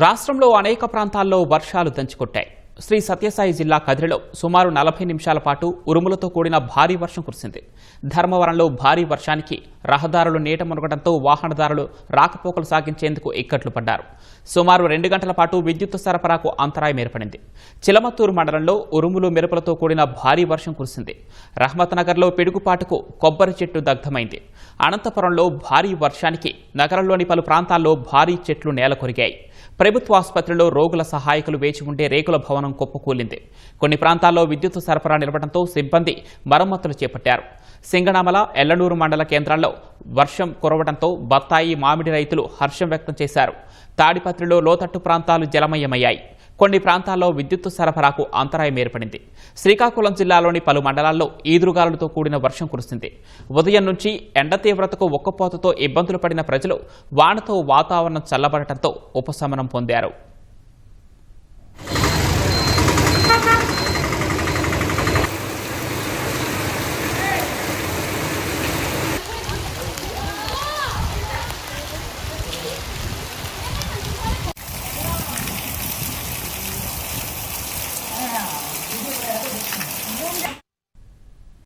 రాష్ట్రంలో అనేక ప్రాంతాల్లో వర్షాలు దంచుకొట్టాయి. శ్రీ సత్యసాయి జిల్లా కదిరిలో సుమారు 40 నిమిషాల పాటు ఉరుములతో కూడిన భారీ వర్షం కురిసింది. ధర్మవరంలో భారీ వర్షానికి రహదారులు నీట మునగడంతో వాహనదారులు రాకపోకలు సాగించేందుకు ఇక్కట్లు పడ్డారు. సుమారు 2 గంటల పాటు విద్యుత్ సరఫరాకు అంతరాయం ఏర్పడింది. చిలమత్తూరు మండలంలో ఉరుములు మెరుపులతో కూడిన భారీ వర్షం కురిసింది. రహమత్ నగర్లో పిడుగుపాటుకు కొబ్బరి చెట్టు దగ్ధమైంది. అనంతపురంలో భారీ వర్షానికి నగరంలోని పలు ప్రాంతాల్లో భారీ చెట్లు నేలకొరిగాయి. ప్రభుత్వ ఆసుపత్రిలో రోగుల సహాయకులు వేచి ఉండే రేకుల భవనం కుప్పకూలింది. కొన్ని ప్రాంతాల్లో విద్యుత్ సరఫరా నిలవడంతో సిబ్బంది మరమ్మతులు చేపట్టారు. సింగనామల, ఎల్లనూరు మండల కేంద్రాల్లో వర్షం కురవడంతో బత్తాయి, మామిడి రైతులు హర్షం వ్యక్తం చేశారు. తాడిపత్రిలో లోతట్టు ప్రాంతాలు జలమయమయ్యాయి. కొన్ని ప్రాంతాల్లో విద్యుత్ సరఫరాకు అంతరాయం ఏర్పడింది. శ్రీకాకుళం జిల్లాలోని పలు మండలాల్లో ఈదురుగాలులతో కూడిన వర్షం కురిసింది. ఉదయం నుంచి ఎండ తీవ్రతకు ఒక్కపోతతో ఇబ్బందులు పడిన ప్రజలు వానతో వాతావరణం చల్లబడటంతో ఉపశమనం పొందారు.